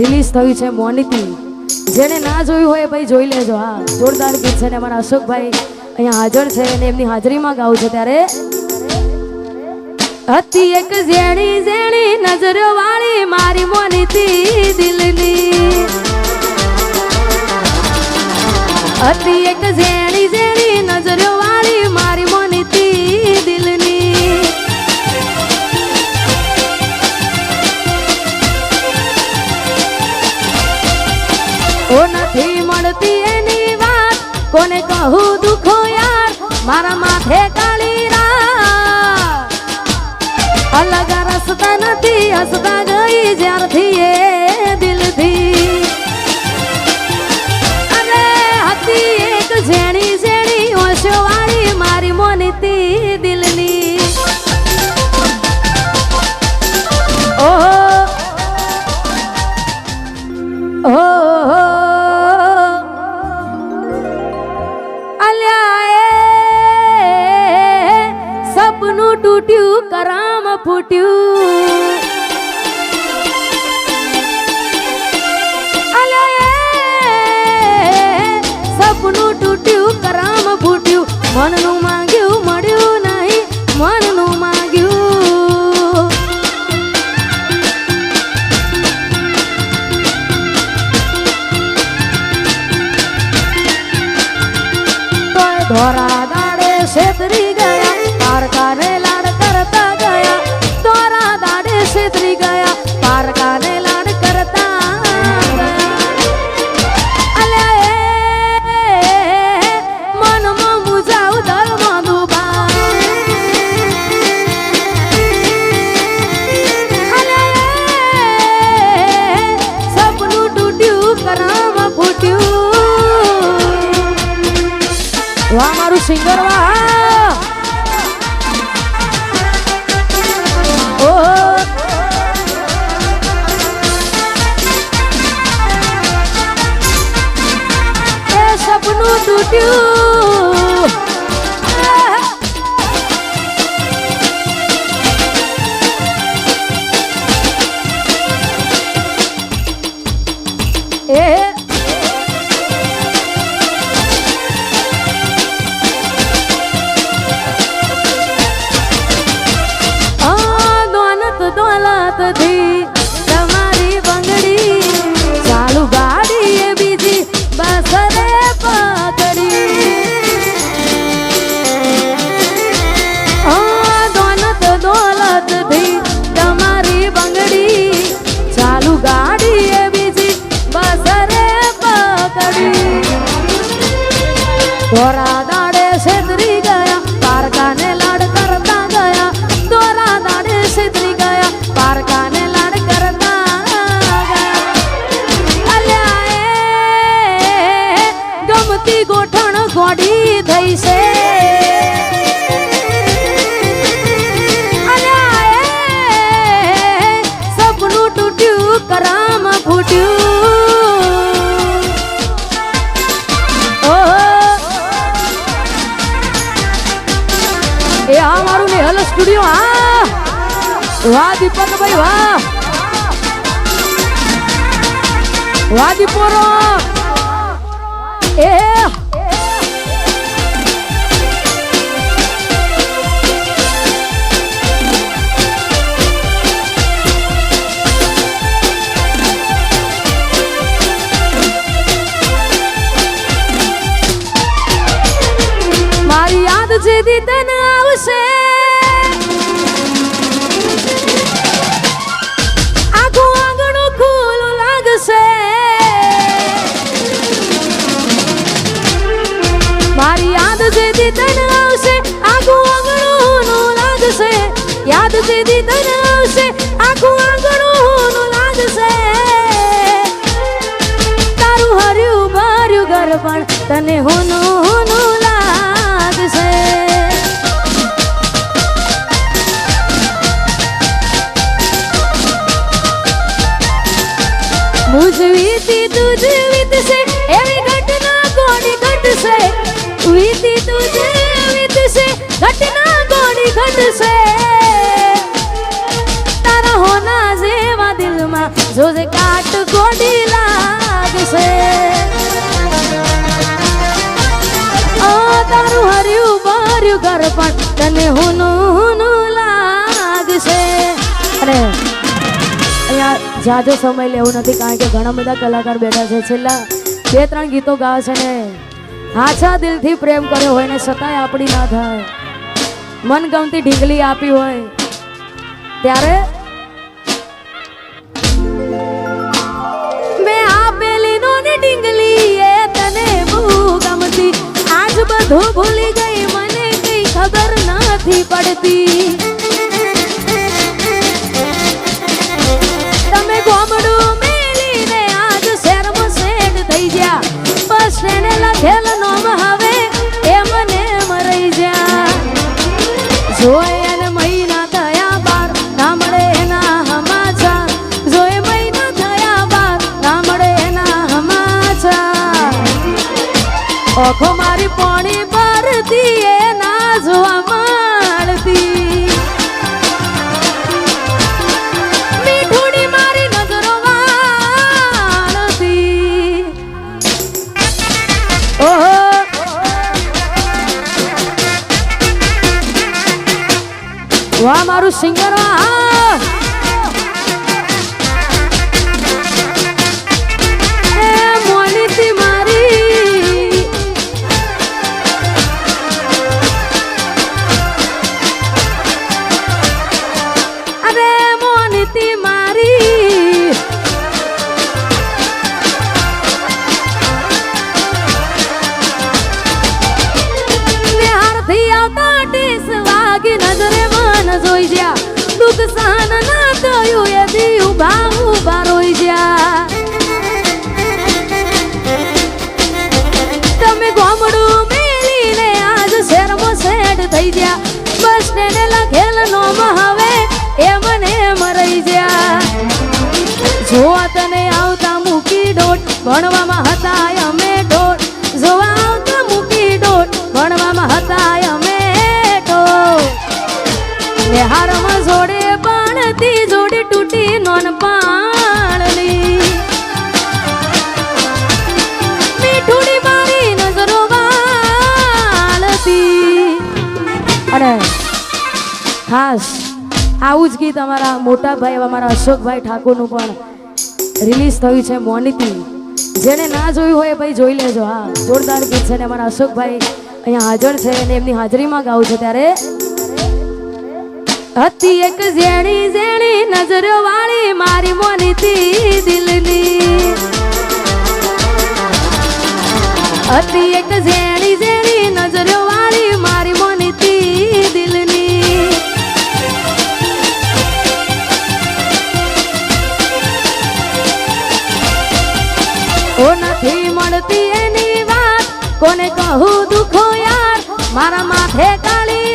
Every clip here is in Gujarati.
રિલીઝ થયું છે મોનિતી. જેને ના જોયું હોય ભાઈ જોઈ લેજો. હા, જોરદાર ગીત છે ને અમારા અશોકભાઈ અહીંયા હાજર છે અને એમની હાજરીમાં ગાવું છે. ત્યારે હતી એક ઝેણી ઝેણી નજરો વાળી મારી મોનિતી દિલની. હતી એક ઝેણી ઝેણી નજરો વાળી મારી મોનિતી દિલની. ઓ નથી મળતી એની વાત કોને કહું દુખો યાર મારા માથે કાળી રાત. અલગ રસ્તા નથી હસતા ગઈ જ્યારથી એ દિલથી. અરે હતી એક ઝેણી ઝેણી ઓશો વાળી મારી મોનિતી દિલની. ઓહો ઓહો સપનું તૂટ્યું કરામ ફૂટ્યું. સપનું તૂટ્યું કરામ ફૂટ્યું. મનનું માંગ્યું મળ્યું નહીં મનનું માંગ્યું. તોય ધોરા દાડે છેતરી ગયા પારકાને લાડ કરતા ગયા. તોરા દાડે છેતરી ગયા પારકાને લાડ કરતા ગયા. અલ્યા મનમાં મુજાવ દરમાં દુબા. અલ્યા સપનું તૂટ્યું કરામ ફૂટ્યું. વાહ મારું સિંગર વાહ. સપનું તૂટ્યું દોલતથી તમારી બંગડી ચાલુ ગાડી એ બીજી બસ રે પકડી. દોલતથી તમારી બંગડી ચાલુ ગાડી એ બીજી બસ રે પકડી. ધોરા દાડે છેતરી ગયા પારકાને લાડ કરતા ગયા. ધોરા દાડે છેતરી ગયા પારકાને લાડ કરતા ગયા. અલ્યા ગમતી ગોઠણ ગોડી થઈ છે. અલ્યા સપનું તૂટ્યું કરામ ફૂટ્યું. એ આ મારું નિહલ સ્ટુડિયો. હા વાહ દીપકભાઈ વાહ. વાહ દીપોરો. એ મારી યાદ જેદી તને આવશે આખું આંગણું ખુલ્લું લાગશે. મારી યાદ જેદી તને આવશે આખું આંગણું લાગશે. યાદ જેદી તને આવશે આખું આંગણું લાગશે. તારું હર્યું ભર્યું ઘર પણ તને હોનું હોનું લાગશે. મુझ વીતી તુજ વીતશે એવી ઘટના કોની ઘટશે. વીતી તુજ વીતશે ઘટના કોની ઘટશે. તારા હોના જેવા દિલમાં જોજે કાટ કો જોડી લાગશે તારું હર્યું ભર્યું ઘર પણ તને હુનું લાગશે અને અહીંયા જાજો સમય લેવું નથી કારણ કે ઘણા બધા કલાકાર બેઠા છે છેલ્લા 2-3 ગીતો ગાવે છે ને હાચા દિલથી પ્રેમ કર્યો હોય ને છતાંય આપણી ના થાય મનગમતી ઢીંગલી આપી હોય ત્યારે મેં આપેલી નો ને ઢીંગલી એ તને બહુ ગમતી આજ બધું ભૂલી ગઈ મને કઈ ખબર નથી પડતી તમે ગોમડું મેલીને આજ શહેરમાં સેટ થઈ ગયા બસ એને લખેલ નોમ હવે એ મને મરી જા જોઈ અને મહિના થયા બાર ના મળે એના હમાચાર જોઈ મહિના થયા બાર ના મળે એના હમાચાર ઓખો મારી પાણી ભરતી એ ના જોવા મળતી મીઠુડી મારી નજરો વાળતી ઓહો વાહ મારું સિંગર વાહ એ મોનીતી મારી અરે મોનીતી મારી નિહારથી આવતા ટેસ વાગી નજરે જોઈ જા દુઃખ સહન ના થયું એ દી ઉભા ઉભા રોઈ જા તમે ગોમડું મેલીને આજ શહેરમાં સેટ થઈ ગયા બસ તેને લખેલ નોમ હવે એ મને મરી જા જોવા તને આવતા મૂકી ડોટ ભણવામાં હતા અમે ડોટ જોવા આવતા મૂકી ડોટ ભણવામાં હતા અમે હારમાં જોડે બાણતી જોડી તૂટી નોન પાણની મીઠુડી મારી નજરો વાળતી અને ખાસ આવું જ ગીત અમારા મોટા ભાઈ અમારા અશોકભાઈ ઠાકોરનું પણ રિલીઝ થયું છે મોનીતી જેને ના જોયું હોય ભાઈ જોઈ લેજો હા જોરદાર ગીત છે ને અમારા અશોકભાઈ અહીંયા હાજર છે અને એમની હાજરીમાં ગાવું છે ત્યારે હતી એક ઝેણી ઝેણી નજરો વાળી મારી મોનીતી દિલની હતી એક ઝેણી ઝેણી નજરો વાળી મારી મોનીતી દિલની ઓ નથી મળતી એની વાત કોને કહું દુખો યાર મારા માથે કાળી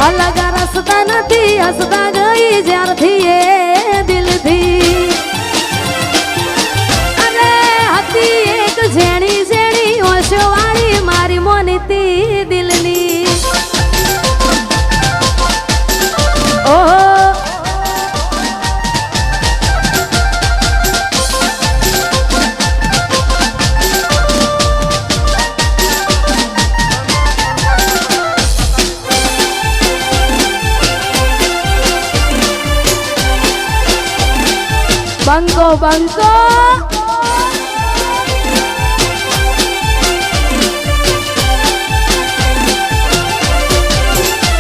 અલગ રસ્તા નથી હસતા ગઈ જ્યારથી એ દિલથી અરે હતી એક ઝેણી ઝેણી ઓશો વાળી મારી મોનીતી દિલની ઓહો બંકો બંકો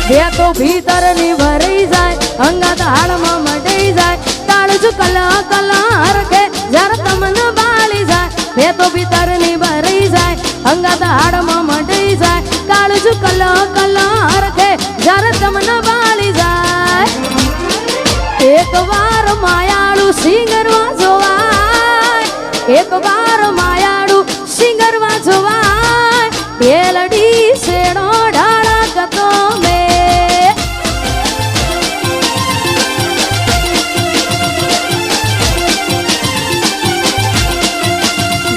બે તો ભીતર ની ભરાઈ જાય અંગત હાડમાં મટાઈ જાય કાળજ કલા કલા હરખે જર તમને બાળી જાય બે તો ભીતર ની ભરાઈ જાય અંગત હાડમાં મટાઈ જાય કાળજ કલા કલા હરખે જર તમને બાળી જાય એક વાર માયાળું સિંગરવા જોવાય એક વાર માયાળું સિંગરવા જોવાય પેલડી શેડો ઢાળા કતો મે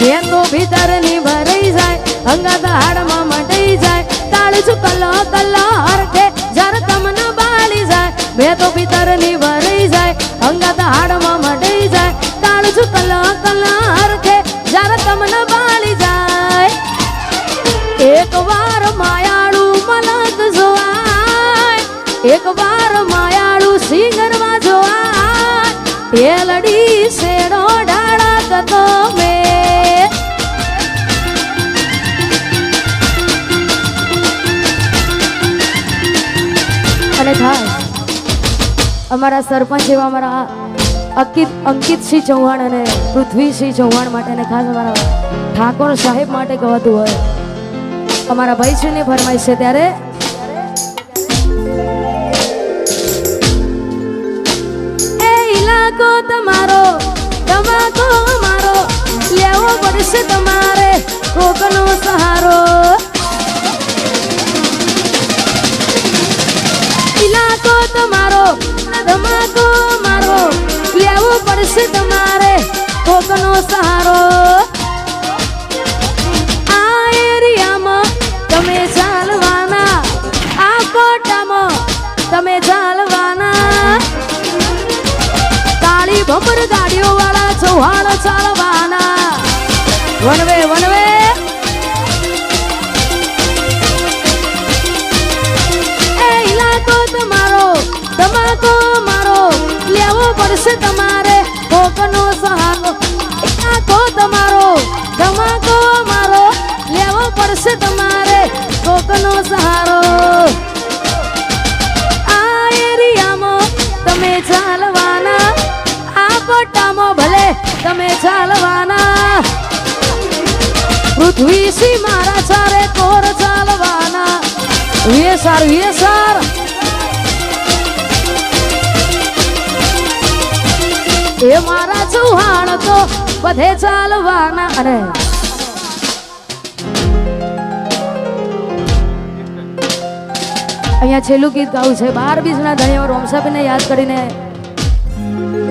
બે તો ભીતર ની ભરાઈ જાય અંગત હાડમાં મટાઈ જાય કાળજ કલા કલા હરખે જર તમને બાળી જાય બે તો ભીતર ની ભરાઈ જાય અંગત હાડમાં મટાઈ કલા કલા હરખે જ્યારે તમને બાળી જાય એક વાર માયાળું મલક જોવાય એક વાર માયાળું સિંગરમાં જોવાય એ લડી શેડો ડાળા કતો મેં અને ખાસ અમારા સરપંચ એવા અમારા અંકિતસિંહ ચૌહાણ અને પૃથ્વીસિંહ ચૌહાણ માટે અને ખાસ અમારા ઠાકોર સાહેબ માટે ગવાતું હોય અમારા ભાઈશ્રીની ફરમાઈશ છે ત્યારે એ ઇલાકો તમારો તમાકો અમારો લેવો પડશે તમારે કોકનો સહારો ઇલાકો તમારો ધમાકો મારો લેવો પડશે તમારે કોકનો સહારો આ એરિયામાં તમે ચાલવાના આ કોટામાં તમે ચાલવાના તાળી ભમર ગાડીઓ વાળા ચૌહાણ ચાલવાના વનવે વનવે તમાકો મારો લેવો પડશે તમારે કોકનો સહારો ઇલાકો તમારો તમાકો મારો લેવો પડશે તમારે કોકનો સહારો આ એરિયામાં તમે ચાલવાના આ પટ્ટામાં ભલે તમે ચાલવાના પૃથ્વીસિંહ મારા ચારે કોર ચાલવાના વેસાર વેસાર એ મારા ચૌહાણ તો બધે ચાલવાના અને અહીંયા છેલ્લું ગીત ગાવું છે 12 બીજના ધણીઓ રોમસાબેનને યાદ કરીને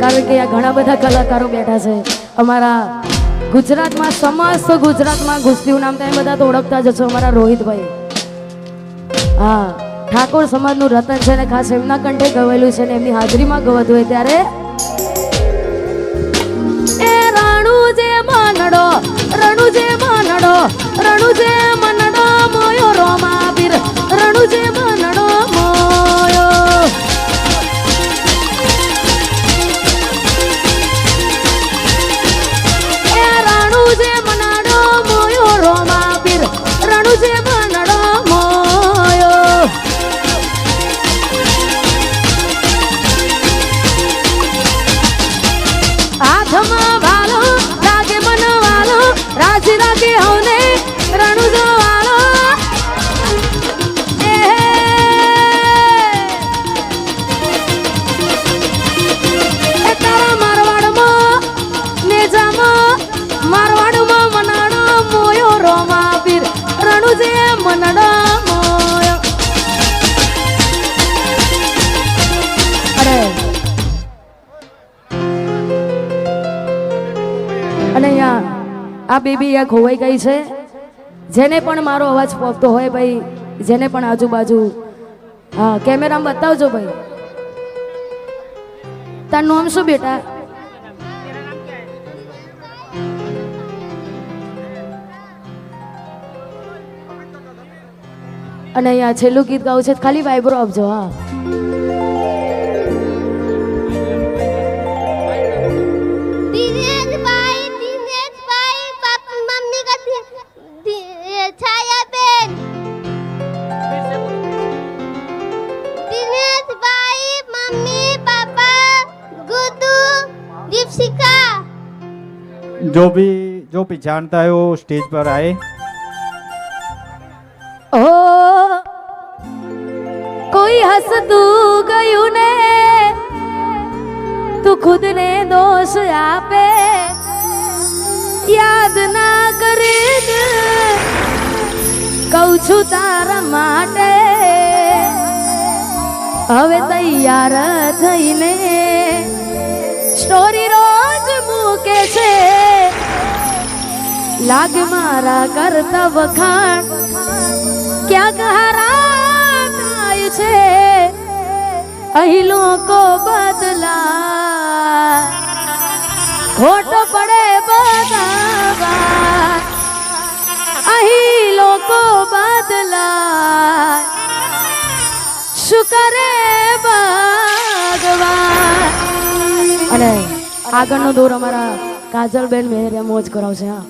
કારણ કે આ ઘણા બધા કલાકારો બેઠા છે અમારા ગુજરાતમાં સમસ્ત ગુજરાતમાં ગુસ્તીનું નામ તમે બધા તો ઓળખતા જ છો અમારા રોહિતભાઈ હા ઠાકોર સમાજનું રતન છે ને ખાસ એમના કંઠે ગવાયેલું છે ને એમની હાજરીમાં ગવાતું હોય ત્યારે રણુજે મનડો મોયો રોમા પીર રણુજે મનડો મોયો એ રણુજે મનડો મોયો રોમા પીર રણુજે મનડો મોયો હાથમાં ભાલો લાગે મનવાલો રાજી રાગે હોને રણુજો વાલો એ તારા મારવાડમાં નેજામાં મારવાડમાં મનાડો મોયો રોમા પીર રણુજે મનડો મોયો અરે અને અહીંયા આ બેબી આ ખોવાઈ ગઈ છે જેને પણ મારો અવાજ પહોંચતો હોય ભાઈ જેને પણ આજુબાજુ હા કેમેરામાં બતાવજો ભાઈ તારું નામ શું બેટા અને અહીંયા છેલ્લું ગીત ગાવું છે ખાલી વાઇબ્રો આપજો હા जो भी जानता है वो स्टेज पर आए। ओ कोई हंसતું ગયું ને તું ખુદ ને દોષ આપે યાદ ના કરે કહું છું તારા માટે હવે તૈયાર થઈને સ્ટોરી રોજ મૂકે છે લાગ મારા કરતા વખાણ ક્યાંક હારા થાય છે અહીં લોકો બદલા ખોટ પડે ભગવાન અહીં લોકો બદલાય શું કરે ભગવાન. અને આગળનો દોર અમારા કાજલબેન મેહરિયા મોજ કરાવશે. હા